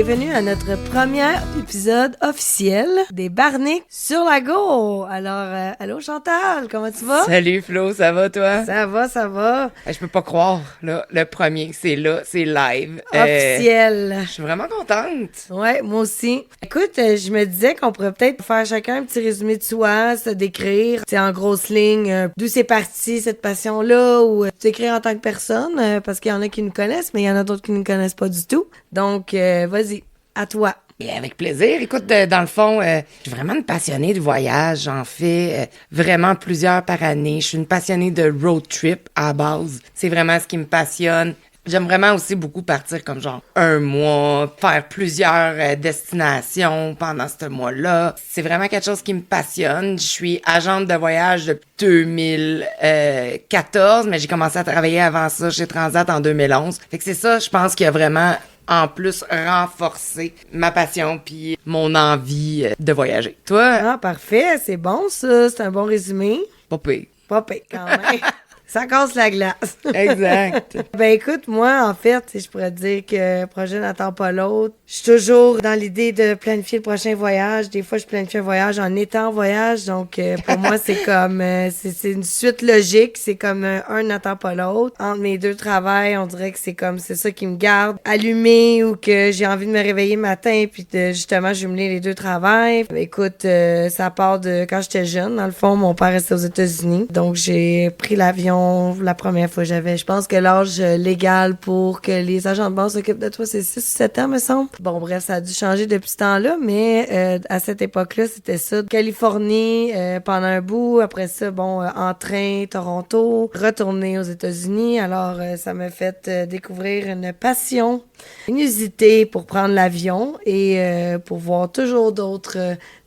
Bienvenue à notre premier épisode officiel des Barniques sur la Go. Alors, allô Chantal, comment tu vas? Salut Flo, ça va toi? Ça va, ça va. Je peux pas croire, là, le premier, c'est là, c'est live. Officiel. Je suis vraiment contente. Ouais, moi aussi. Écoute, je me disais qu'on pourrait peut-être faire chacun un petit résumé de soi, se décrire, c'est en grosses lignes, d'où c'est parti cette passion-là, ou t'écrire en tant que personne, parce qu'il y en a qui nous connaissent, mais il y en a d'autres qui nous connaissent pas du tout. Donc, vas-y, à toi. Et avec plaisir. Écoute, dans le fond, je suis vraiment une passionnée de voyage. J'en fais vraiment plusieurs par année. Je suis une passionnée de road trip à base. C'est vraiment ce qui me passionne. J'aime vraiment aussi beaucoup partir comme genre un mois, faire plusieurs destinations pendant ce mois-là. C'est vraiment quelque chose qui me passionne. Je suis agente de voyage depuis 2014, mais j'ai commencé à travailler avant ça chez Transat en 2011. Fait que c'est ça, je pense qu'il y a vraiment en plus renforcé ma passion puis mon envie de voyager. Toi? Ah, parfait, c'est bon ça, c'est un bon résumé. Pas pire. Pas pire quand même. Ça casse la glace. Exact. Ben écoute, moi, en fait, je pourrais te dire que le projet n'attend pas l'autre. Je suis toujours dans l'idée de planifier le prochain voyage. Des fois, je planifie un voyage en étant en voyage. Donc, pour moi, c'est comme... c'est une suite logique. C'est comme un n'attend pas l'autre. Entre mes deux travails, on dirait que c'est comme... C'est ça qui me garde allumée ou que j'ai envie de me réveiller le matin puis de justement jumeler les deux travails. Écoute, ça part de quand j'étais jeune. Dans le fond, mon père restait aux États-Unis. Donc, j'ai pris l'avion la première fois. Je pense que l'âge légal pour que les agents de base s'occupent de toi, c'est 6 ou 7 ans, me semble. Bon, bref, ça a dû changer depuis ce temps-là, mais à cette époque-là, c'était ça. Californie, pendant un bout. Après ça, bon, en train, Toronto. Retourner aux États-Unis. Alors, ça m'a fait découvrir une passion inusitée pour prendre l'avion et pour voir toujours d'autres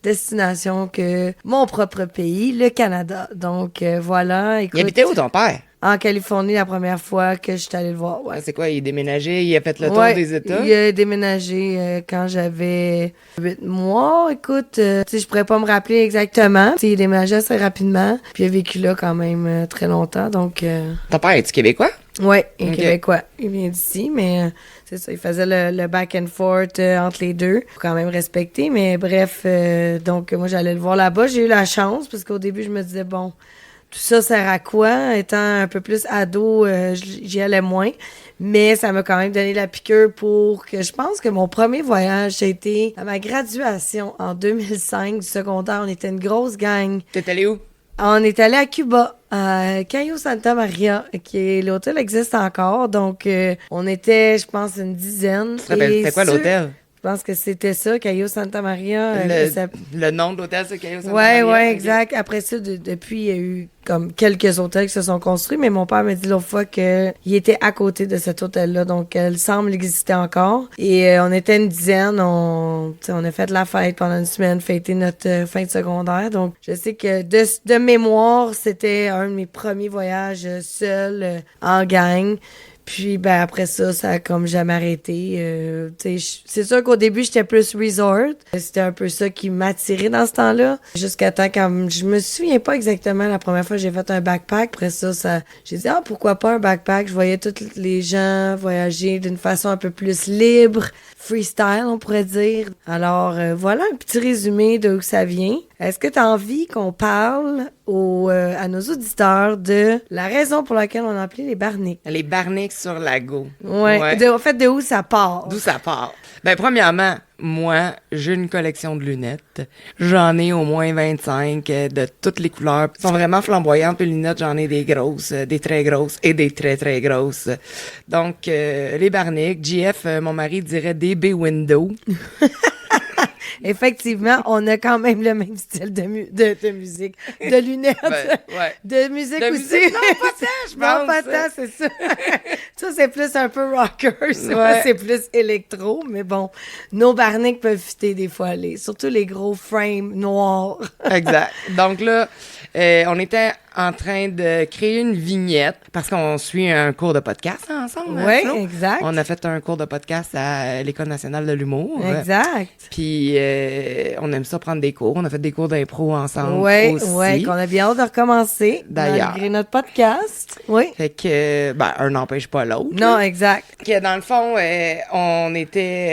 destination que mon propre pays, le Canada. Donc, voilà. Écoute, Il habitait où ton père? En Californie, la première fois que je suis allée le voir, ouais. C'est quoi, il est déménagé, il a fait le tour des États? Il a déménagé quand j'avais 8 mois. Écoute, tu sais, je pourrais pas me rappeler exactement. Tu sais, il a déménagé assez rapidement, puis il a vécu là quand même très longtemps, donc... Ton père, es-tu québécois? Ouais, il est québécois. Il vient d'ici, mais c'est ça, il faisait le back and forth entre les deux. Faut quand même respecter, mais bref, donc moi j'allais le voir là-bas. J'ai eu la chance, parce qu'au début je me disais, bon, tout ça sert à quoi? Étant un peu plus ado, j'y allais moins. Mais ça m'a quand même donné la piqûre pour que je pense que mon premier voyage, ça a été à ma graduation en 2005 du secondaire. On était une grosse gang. T'es allé où? On est allé à Cuba, à Cayo Santa Maria, l'hôtel existe encore, donc on était, je pense, une dizaine. C'était quoi l'hôtel? Je pense que c'était ça, Cayo Santa Maria. Le nom de l'hôtel, c'est Cayo Santa Maria? Ouais, exact. Après ça, depuis, il y a eu comme quelques hôtels qui se sont construits, mais mon père m'a dit l'autre fois qu'il était à côté de cet hôtel-là, donc il semble exister encore. Et on était une dizaine, on a fait la fête pendant une semaine, fêté notre fin de secondaire. Donc, je sais que de mémoire, c'était un de mes premiers voyages seul, en gang. Puis, ben, après ça, ça a comme jamais arrêté. C'est sûr qu'au début, j'étais plus resort. C'était un peu ça qui m'attirait dans ce temps-là. Jusqu'à temps quand je me souviens pas exactement la première fois que j'ai fait un backpack. Après ça, j'ai dit, pourquoi pas un backpack? Je voyais tous les gens voyager d'une façon un peu plus libre, freestyle, on pourrait dire. Alors, voilà un petit résumé de où ça vient. Est-ce que tu as envie qu'on parle à nos auditeurs de la raison pour laquelle on a appelé les Barniques? Les Barniques sur la Go. Ouais. En fait, de où ça part? D'où ça part? Ben, premièrement, moi, j'ai une collection de lunettes. J'en ai au moins 25 de toutes les couleurs. Elles sont vraiment flamboyantes, les lunettes. J'en ai des grosses, des très grosses et des très, très grosses. Donc, les Barniques, JF, mon mari dirait des B-window. Effectivement, on a quand même le même style de musique, de lunettes, ouais. de musique de aussi. Musique, non, pas tant, je pense. Non, pas tant, c'est ça. Ça, c'est plus un peu rocker, ça, c'est plus électro, mais bon, nos Barniques peuvent fitter des fois, surtout les gros frames noirs. Exact. Donc là, On était en train de créer une vignette parce qu'on suit un cours de podcast ensemble. Oui, Flo. exact. On a fait un cours de podcast à l'École nationale de l'humour. Exact. Puis on aime ça prendre des cours. On a fait des cours d'impro ensemble aussi. Oui, qu'on a bien hâte de recommencer. D'ailleurs. Malgré notre podcast. Oui. Fait que, un n'empêche pas l'autre. Non, exact. Que dans le fond,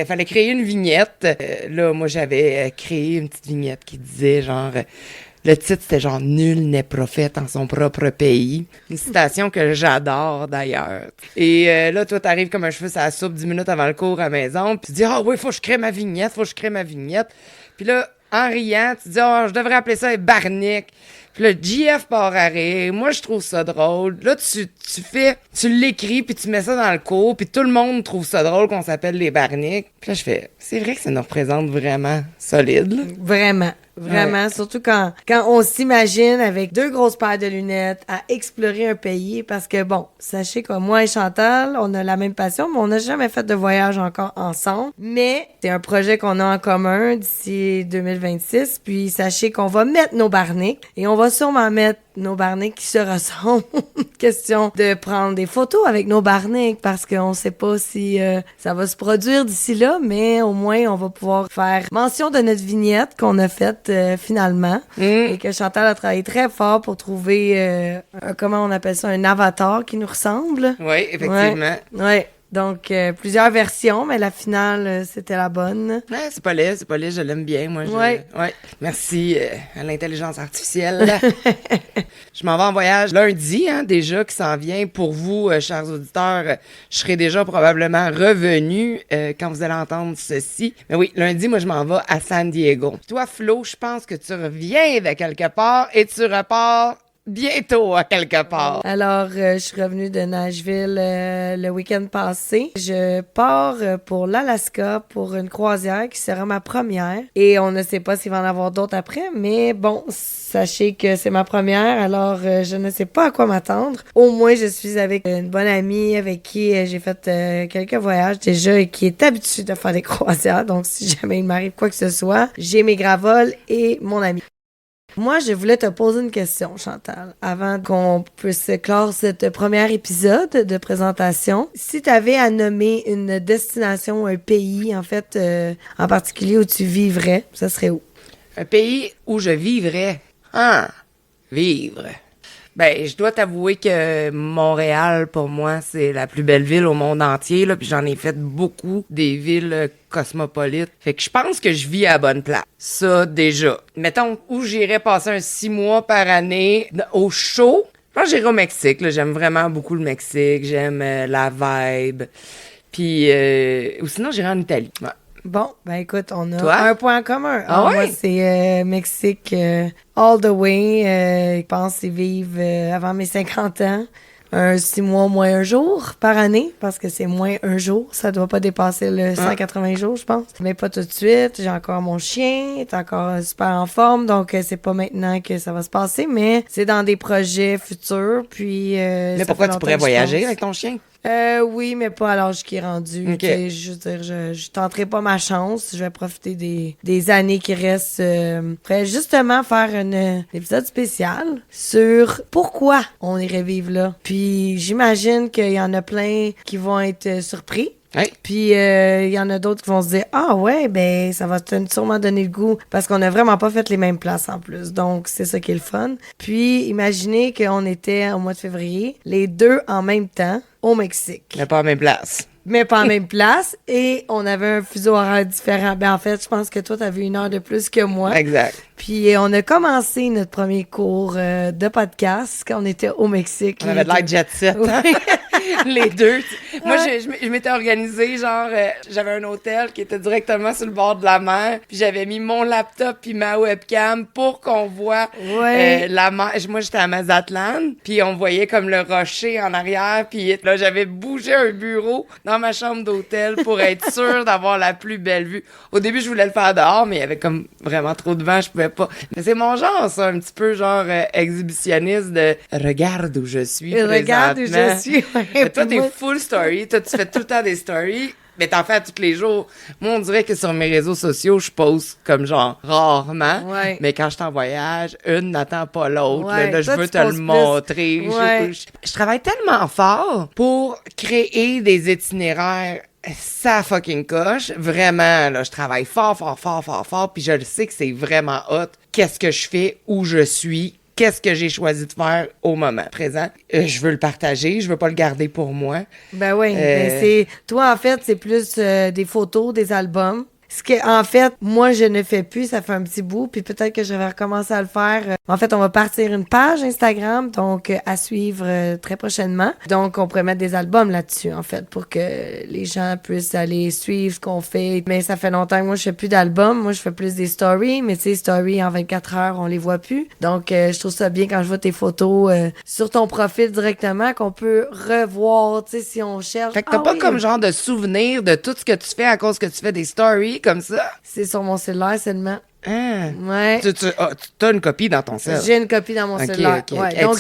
fallait créer une vignette. Là, moi, j'avais créé une petite vignette qui disait genre, le titre c'était genre nul n'est prophète en son propre pays. Une citation que j'adore d'ailleurs. Et là, toi, t'arrives comme un cheveu sur la soupe 10 minutes avant le cours à la maison, puis tu dis oui, faut que je crée ma vignette. Puis là, en riant, tu dis je devrais appeler ça Barnick. Puis là, JF part à rire. Moi, je trouve ça drôle. Là, tu l'écris, puis tu mets ça dans le cours, puis tout le monde trouve ça drôle qu'on s'appelle les Barnick. Puis là, je fais, c'est vrai que ça nous représente vraiment solide, là. Vraiment. Vraiment, Ouais. surtout quand on s'imagine avec 2 grosses paires de lunettes à explorer un pays, parce que bon, sachez que moi et Chantal, on a la même passion, mais on n'a jamais fait de voyage encore ensemble. Mais c'est un projet qu'on a en commun d'ici 2026, puis sachez qu'on va mettre nos Barnick, et on va sûrement mettre nos Barnick qui se ressemblent. Question de prendre des photos avec nos Barnick, parce qu'on sait pas si ça va se produire d'ici là, mais au moins on va pouvoir faire mention de notre vignette qu'on a faite finalement, et que Chantal a travaillé très fort pour trouver comment on appelle ça, un avatar qui nous ressemble. Oui, effectivement. Ouais. Donc, plusieurs versions, mais la finale, c'était la bonne. Ouais, c'est pas laid, je l'aime bien, moi. Ouais. Merci à l'intelligence artificielle. Je m'en vais en voyage lundi, déjà, qui s'en vient. Pour vous, chers auditeurs, je serai déjà probablement revenu quand vous allez entendre ceci. Mais oui, lundi, moi, je m'en vais à San Diego. Toi, Flo, je pense que tu reviens de quelque part et tu repars bientôt à quelque part. Alors, je suis revenue de Nashville le week-end passé. Je pars pour l'Alaska pour une croisière qui sera ma première. Et on ne sait pas s'il va en avoir d'autres après, mais bon, sachez que c'est ma première, alors je ne sais pas à quoi m'attendre. Au moins, je suis avec une bonne amie avec qui j'ai fait quelques voyages déjà et qui est habituée de faire des croisières. Donc, si jamais il m'arrive quoi que ce soit, j'ai mes gravoles et mon ami. Moi, je voulais te poser une question, Chantal, avant qu'on puisse clore cet premier épisode de présentation. Si tu avais à nommer une destination ou un pays, en fait, en particulier où tu vivrais, ça serait où? Un pays où je vivrais. Vivre. Ben, je dois t'avouer que Montréal, pour moi, c'est la plus belle ville au monde entier, là, puis j'en ai fait beaucoup, des villes cosmopolites. Fait que je pense que je vis à la bonne place. Ça, déjà. Mettons, où j'irais passer un 6 mois par année au chaud. Je pense que j'irais au Mexique, là. J'aime vraiment beaucoup le Mexique. J'aime la vibe. Puis, ou sinon, j'irais en Italie. Ouais. Bon, ben écoute, on a Toi? un point en commun. Ah ouais? Moi, c'est Mexique all the way. Je pense qu'ils vivent avant mes 50 ans. Un 6 mois moins un jour par année, parce que c'est moins un jour. Ça doit pas dépasser le 180 jours, je pense. Mais pas tout de suite. J'ai encore mon chien, il est encore super en forme, donc c'est pas maintenant que ça va se passer, mais c'est dans des projets futurs. Puis, Mais pourquoi tu pourrais voyager avec ton chien? Oui, mais pas à l'âge qui est rendu. Ok. Tu sais, je veux dire, je tenterai pas ma chance. Je vais profiter des années qui restent. Après, justement, faire un épisode spécial sur pourquoi on irait vivre là. Puis j'imagine qu'il y en a plein qui vont être surpris. Ouais. Puis il y en a d'autres qui vont se dire ah ouais, ben ça va sûrement donner le goût parce qu'on a vraiment pas fait les mêmes places en plus. Donc c'est ça qui est le fun. Puis imaginez qu'on était au mois de février, les deux en même temps au Mexique. Mais pas à mes places. Mais pas en même place et on avait un fuseau horaire différent. Ben en fait, je pense que toi t'avais 1 heure de plus que moi. Exact. Puis on a commencé notre premier cours de podcast quand on était au Mexique. On avait de l'air jet set. Oui. Les deux. Moi, je m'étais organisée, genre, j'avais un hôtel qui était directement sur le bord de la mer, puis j'avais mis mon laptop puis ma webcam pour qu'on voit Ouais. la mer. Moi, j'étais à Mazatlan, puis on voyait comme le rocher en arrière, puis là, j'avais bougé un bureau dans ma chambre d'hôtel pour être sûre d'avoir la plus belle vue. Au début, je voulais le faire dehors, mais il y avait comme vraiment trop de vent, je pouvais pas. Mais c'est mon genre, ça, un petit peu genre exhibitionniste de regarde où je suis Regarde où je présentement. suis. Mais toi, Puis t'es moi- full story. Toi, tu fais tout le temps des stories. Mais t'en fais à tous les jours. Moi, on dirait que sur mes réseaux sociaux, je poste comme genre rarement. Ouais. Mais quand je suis en voyage, une n'attend pas l'autre. Ouais. Là, je Toi, veux tu te le poses plus. montrer. Ouais. Je travaille tellement fort pour créer des itinéraires. Ça fucking coche. Vraiment, là, je travaille fort, puis je le sais que c'est vraiment hot. Qu'est-ce que je fais, où je suis, qu'est-ce que j'ai choisi de faire au moment présent. Je veux le partager, je veux pas le garder pour moi. Ben oui, ben toi, en fait, c'est plus des photos, des albums. Ce que, en fait, moi, je ne fais plus, ça fait un petit bout, puis peut-être que je vais recommencer à le faire. En fait, on va partir une page Instagram, donc à suivre très prochainement. Donc, on pourrait mettre des albums là-dessus, en fait, pour que les gens puissent aller suivre ce qu'on fait. Mais ça fait longtemps que moi, je fais plus d'albums. Moi, je fais plus des stories, mais tu sais, stories en 24 heures, on les voit plus. Donc, je trouve ça bien quand je vois tes photos sur ton profil directement, qu'on peut revoir, tu sais, si on cherche. Fait que t'as pas comme genre de souvenir de tout ce que tu fais à cause que tu fais des stories comme ça? C'est sur mon cellulaire seulement. Hein? Ouais. Tu as une copie dans ton cell. J'ai une copie dans mon cellulaire. Ok. Ouais. Hey, Donc,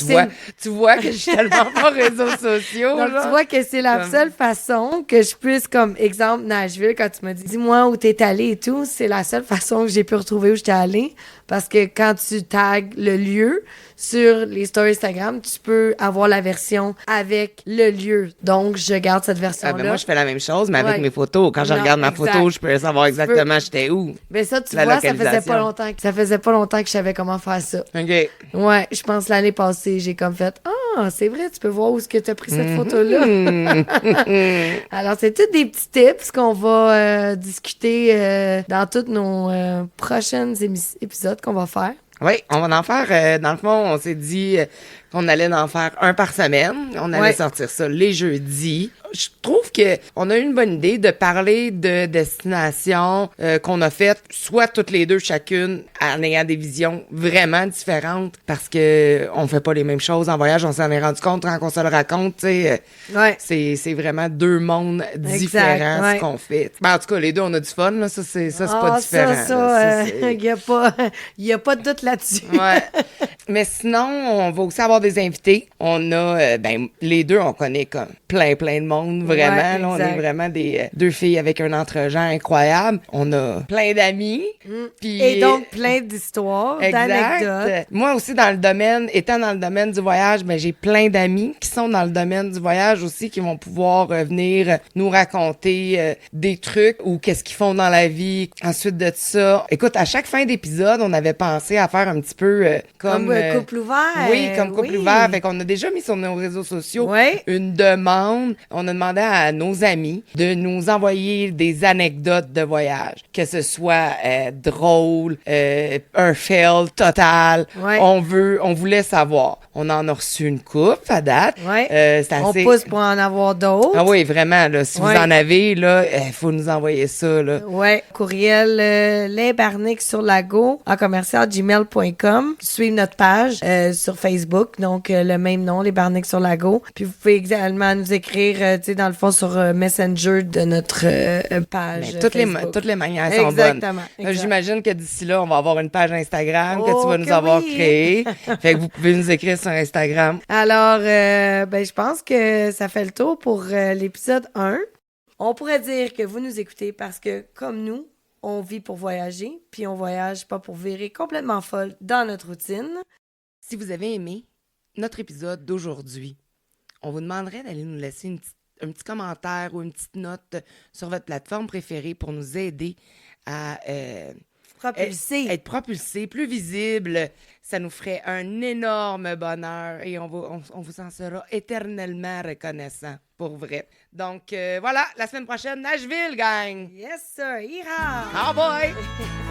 tu vois que je suis tellement pas réseaux sociaux. Donc, genre. tu vois que c'est la seule façon que je puisse, comme exemple, Nashville, quand tu m'as dit, dis-moi où t'es allé et tout, c'est la seule façon que j'ai pu retrouver où j'étais allé. Parce que quand tu tags le lieu sur les stories Instagram, tu peux avoir la version avec le lieu. Donc, je garde cette version-là. Moi, je fais la même chose, mais avec Ouais. mes photos. Quand je Non, regarde ma exact. photo, je peux savoir exactement j'étais où. Mais ça, tu La vois, ça faisait localisation. pas longtemps. Ça faisait pas longtemps que je savais comment faire ça. OK. Ouais, je pense l'année passée, j'ai comme fait « Ah, c'est vrai, tu peux voir où est-ce que tu as pris cette Mm-hmm. photo-là. » Alors, c'est tous des petits tips qu'on va discuter dans tous nos prochains épisodes qu'on va faire. Oui, on va en faire. Dans le fond, on s'est dit qu'on allait en faire un par semaine. On allait Ouais. sortir ça les jeudis. Je trouve que on a eu une bonne idée de parler de destinations qu'on a faites, soit toutes les deux chacune, en ayant des visions vraiment différentes, parce que on fait pas les mêmes choses en voyage. On s'en est rendu compte quand on se le raconte. Tu sais, Ouais. c'est vraiment deux mondes différents ouais. ce qu'on fait. Ben, en tout cas, les deux on a du fun là. Ça c'est pas Ah, différent. là. Ça, c'est- il y a pas de doute là-dessus. Ouais. Mais sinon, on va aussi avoir des invités. On a, les deux, on connaît comme plein de monde, vraiment. Ouais, Là, on exact. est vraiment des deux filles avec un entre-gens incroyable. On a plein d'amis. Puis- Et donc, plein d'histoires, d'anecdotes. Exact. Moi aussi, étant dans le domaine du voyage, j'ai plein d'amis qui sont dans le domaine du voyage aussi, qui vont pouvoir venir nous raconter des trucs ou qu'est-ce qu'ils font dans la vie. Ensuite de ça, écoute, à chaque fin d'épisode, on avait pensé à faire un petit peu comme couple ouvert. oui, comme couple oui. ouvert. Fait qu'on a déjà mis sur nos réseaux sociaux Ouais. une demande. On a demandé à nos amis de nous envoyer des anecdotes de voyage, que ce soit drôle, un fail total. Ouais. On voulait savoir. On en a reçu une coupe à date. Ouais. C'est On assez... pousse pour en avoir d'autres. Ah oui, vraiment, là, si Ouais. vous en avez, là, faut nous envoyer ça, là. Ouais, courriel lesbarniques sur lago en commercial@gmail.com. Suivez notre page sur Facebook, donc le même nom, les Barniques sur lago. Puis vous pouvez également nous écrire, tu sais, dans le fond sur Messenger de notre page. Toutes Facebook. les manières sont bonnes. Exactement. Là, exact. j'imagine que d'ici là, on va avoir une page Instagram que Oh, tu vas nous que avoir oui. créée. Fait que vous pouvez nous écrire sur Instagram. Alors, je pense que ça fait le tour pour l'épisode 1. On pourrait dire que vous nous écoutez parce que, comme nous, on vit pour voyager, puis on voyage pas pour virer complètement folle dans notre routine. Si vous avez aimé notre épisode d'aujourd'hui, on vous demanderait d'aller nous laisser un petit commentaire ou une petite note sur votre plateforme préférée pour nous aider à Propulsé. être propulsé, plus visible. Ça nous ferait un énorme bonheur et on vous en sera éternellement reconnaissant, pour vrai. Donc, voilà, la semaine prochaine, Nashville, gang! Yes, sir. Yeehaw! Oh boy!